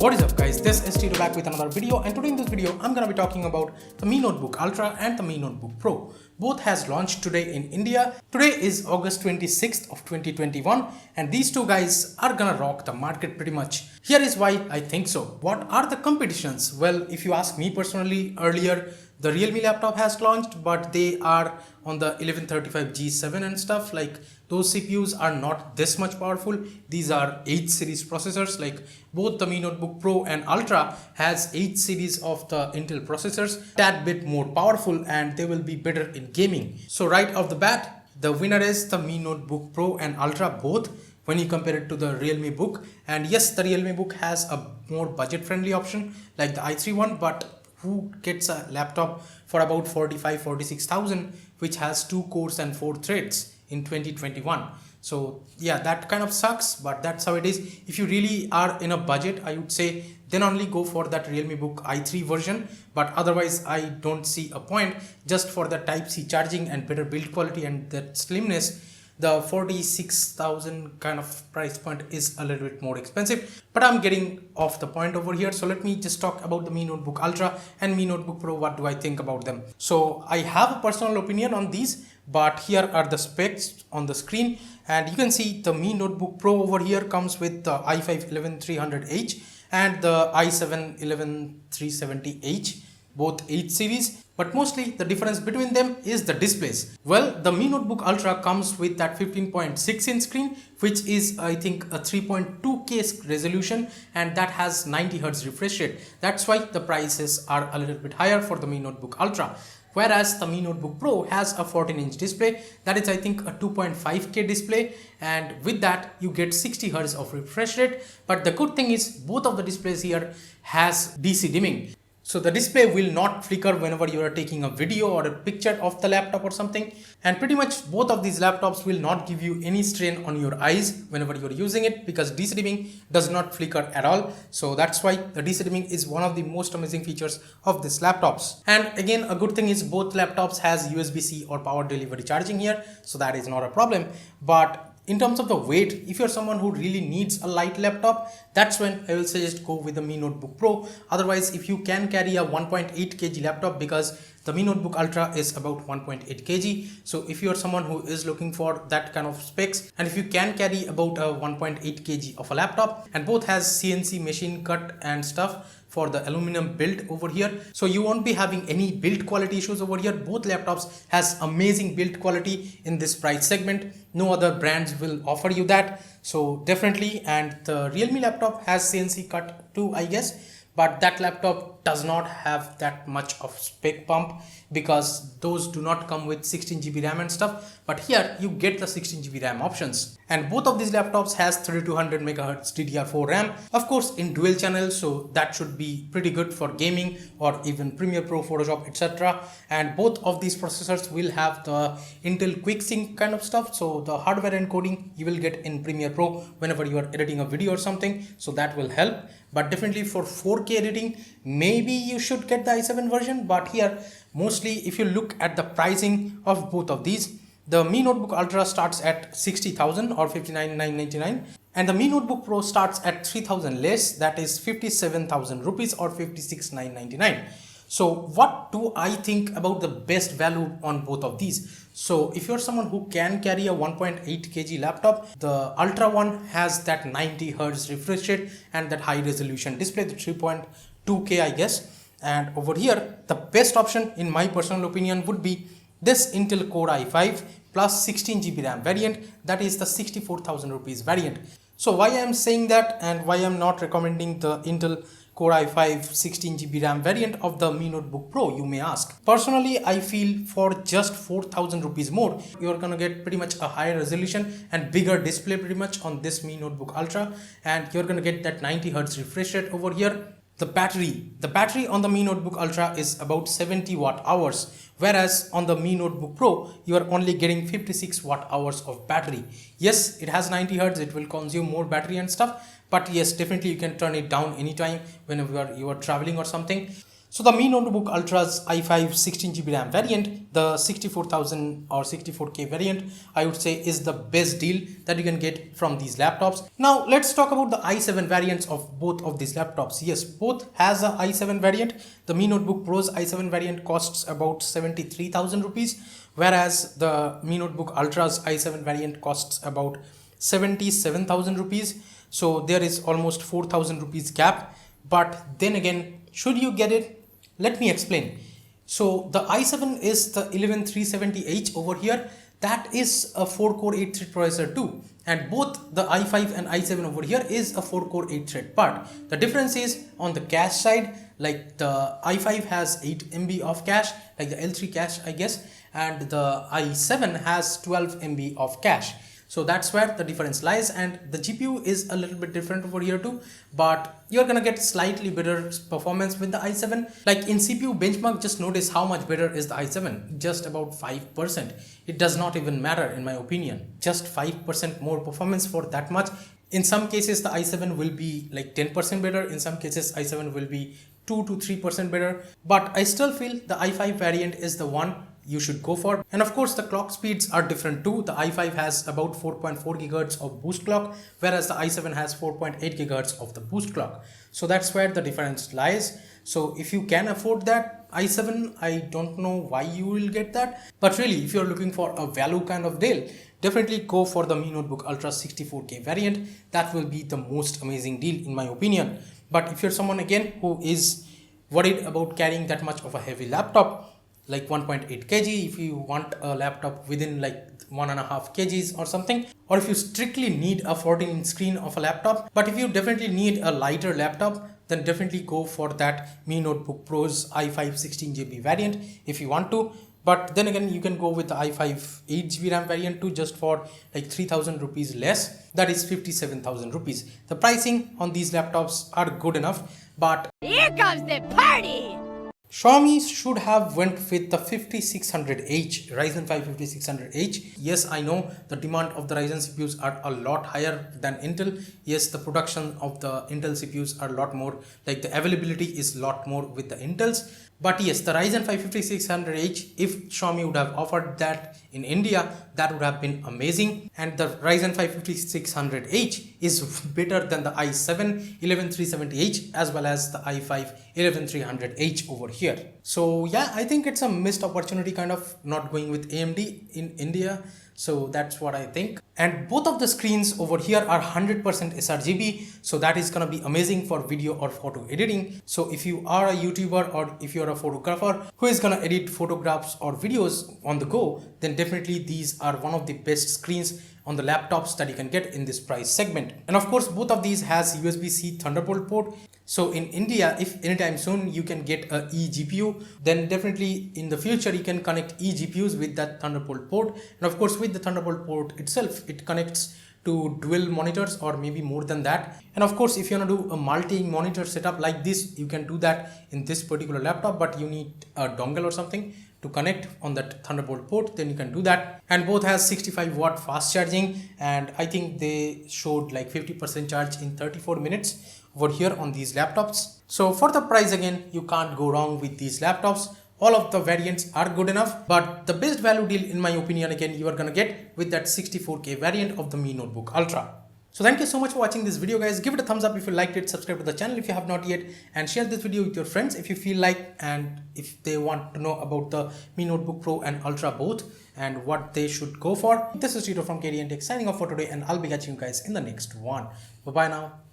What is up guys, this is Tito back with another video, and today in this video I'm gonna be talking about the Mi Notebook Ultra and the Mi Notebook Pro. Both has launched today in India. Today is August 26th of 2021 and these two guys are gonna rock the market pretty much. Here is why I think so. What are the competitions? Well, if you ask me personally, earlier the Realme laptop has launched, but they are on the 1135 G7 and stuff. Like, those CPUs are not this much powerful. These are 8 series processors. Like, both the Mi Notebook Pro and Ultra has 8 series of the Intel processors, tad bit more powerful, and they will be better in gaming. So right off the bat, the winner is the Mi Notebook Pro and Ultra both when you compare it to the Realme Book. And yes, the Realme Book has a more budget friendly option like the i3 one, but who gets a laptop for about 46,000 which has 2 cores and 4 threads in 2021? So yeah, that kind of sucks, but that's how it is. If you really are in a budget, I would say then only go for that Realme Book i3 version, but otherwise I don't see a point. Just for the Type-C charging and better build quality and that slimness, the 46,000 kind of price point is a little bit more expensive, but I'm getting off the point over here. So let me just talk about the Mi Notebook Ultra and Mi Notebook Pro. What do I think about them? So I have a personal opinion on these, but here are the specs on the screen, and you can see the Mi Notebook Pro over here comes with the i5 11300H and the i7 11370H, both 8 series. But mostly the difference between them is the displays. Well, the Mi Notebook Ultra comes with that 15.6 inch screen, which is I think a 3.2K resolution, and that has 90 Hz refresh rate. That's why the prices are a little bit higher for the Mi Notebook Ultra. Whereas the Mi Notebook Pro has a 14-inch display, that is I think a 2.5K display, and with that you get 60 Hz of refresh rate. But the good thing is both of the displays here has DC dimming. So the display will not flicker whenever you are taking a video or a picture of the laptop or something. And pretty much both of these laptops will not give you any strain on your eyes whenever you are using it, because DC dimming does not flicker at all. So that's why the DC dimming is one of the most amazing features of these laptops. And again, a good thing is both laptops has USB-C or power delivery charging here, so that is not a problem. But in terms of the weight, if you're someone who really needs a light laptop, that's when I will suggest go with the Mi Notebook Pro. Otherwise, if you can carry a 1.8 kg laptop, because the Mi Notebook Ultra is about 1.8 kg. So if you're someone who is looking for that kind of specs, and if you can carry about a 1.8 kg of a laptop, and both has CNC machine cut and stuff for the aluminum build over here, so you won't be having any build quality issues over here. Both laptops has amazing build quality in this price segment. No other brands will offer you that, so definitely. And the Realme laptop has CNC cut too, I guess, but that laptop does not have that much of spec pump because those do not come with 16GB RAM and stuff. But here you get the 16GB RAM options, and both of these laptops has 3200 MHz DDR4 RAM, of course in dual channel, so that should be pretty good for gaming or even Premiere Pro, Photoshop, etc. And both of these processors will have the Intel QuickSync kind of stuff, so the hardware encoding you will get in Premiere Pro whenever you are editing a video or something, so that will help. But definitely for 4K editing, maybe you should get the i7 version. But here, mostly if you look at the pricing of both of these, the Mi Notebook Ultra starts at 60,000 or 59,999, and the Mi Notebook Pro starts at 3,000 less, that is 57,000 rupees or 56,999. So what do I think about the best value on both of these? So if you're someone who can carry a 1.8 kg laptop, the Ultra one has that 90 Hz refresh rate and that high resolution display, the 3.2K I guess. And over here, the best option in my personal opinion would be this Intel Core i5 plus 16GB RAM variant, that is the 64,000 rupees variant. So why I am saying that and why I am not recommending the Intel Core i5 16GB RAM variant of the Mi Notebook Pro, you may ask. Personally, I feel for just 4,000 rupees more, you're gonna get pretty much a higher resolution and bigger display pretty much on this Mi Notebook Ultra, and you're gonna get that 90 Hz refresh rate over here. The battery on the Mi Notebook Ultra is about 70 watt hours, whereas on the Mi Notebook Pro you are only getting 56 watt hours of battery. Yes, it has 90 Hz, it will consume more battery and stuff, but yes, definitely you can turn it down anytime whenever you are traveling or something. So the Mi Notebook Ultra's i5 16GB RAM variant, the 64,000 or 64K variant, I would say is the best deal that you can get from these laptops. Now let's talk about the i7 variants of both of these laptops. Yes, both has a i7 variant. The Mi Notebook Pro's i7 variant costs about 73,000 rupees, whereas the Mi Notebook Ultra's i7 variant costs about 77,000 rupees. So there is almost 4,000 rupees gap. But then again, should you get it? Let me explain. So the i7 is the 11370H over here. That is a 4-core 8-thread processor too. And both the i5 and i7 over here is a 4-core 8-thread part. The difference is on the cache side, like the i5 has 8 MB of cache, like the L3 cache I guess, and the i7 has 12 MB of cache. So that's where the difference lies, and the GPU is a little bit different over here too, but you're gonna get slightly better performance with the i7. Like in CPU benchmark, just notice how much better is the i7, just about 5%. It does not even matter in my opinion, just 5% more performance for that much. In some cases the i7 will be like 10% better, in some cases i7 will be 2 to 3% better, but I still feel the i5 variant is the one you should go for. And of course the clock speeds are different too. The i5 has about 4.4 GHz of boost clock, whereas the i7 has 4.8 GHz of the boost clock. So that's where the difference lies. So if you can afford that i7, I don't know why you will get that, but really if you're looking for a value kind of deal, definitely go for the Mi Notebook Ultra 64K variant. That will be the most amazing deal in my opinion. But if you're someone again who is worried about carrying that much of a heavy laptop, like 1.8 kg, if you want a laptop within like 1.5 kgs or something, or if you strictly need a 14-inch screen of a laptop, but if you definitely need a lighter laptop, then definitely go for that Mi Notebook Pro's i5 16GB variant if you want to. But then again, you can go with the i5 8GB RAM variant too, just for like 3,000 rupees less. That is 57,000 rupees. The pricing on these laptops are good enough, but here comes the party! Xiaomi should have went with the 5600H, Ryzen 5 5600H. Yes, I know the demand of the Ryzen CPUs are a lot higher than Intel. Yes, the production of the Intel CPUs are a lot more, like the availability is a lot more with the Intels. But yes, the Ryzen 5 5600H, if Xiaomi would have offered that in India, that would have been amazing. And the Ryzen 5 5600H is better than the i7 11370H as well as the i5 11300H over here. So yeah, I think it's a missed opportunity kind of not going with AMD in India. So that's what I think. And both of the screens over here are 100% sRGB. So that is gonna be amazing for video or photo editing. So if you are a YouTuber or if you're a photographer who is gonna edit photographs or videos on the go, then definitely these are one of the best screens on the laptops that you can get in this price segment. And of course, both of these has USB-C Thunderbolt port. So in India, if anytime soon you can get a eGPU, then definitely in the future you can connect eGPUs with that Thunderbolt port. And of course, with the Thunderbolt port itself, it connects to dual monitors or maybe more than that. And of course, if you want to do a multi-monitor setup like this, you can do that in this particular laptop, but you need a dongle or something to connect on that Thunderbolt port, then you can do that. And both has 65-watt fast charging, and I think they showed like 50% charge in 34 minutes over here on these laptops. So for the price again, you can't go wrong with these laptops. All of the variants are good enough, but the best value deal in my opinion again you are gonna get with that 64K variant of the Mi Notebook Ultra. So thank you so much for watching this video guys. Give it a thumbs up if you liked it, subscribe to the channel if you have not yet, and share this video with your friends if you feel like, and if they want to know about the Mi Notebook Pro and Ultra both and what they should go for. This is Tito from KDN Tech signing off for today, and I'll be catching you guys in the next one. Bye bye now.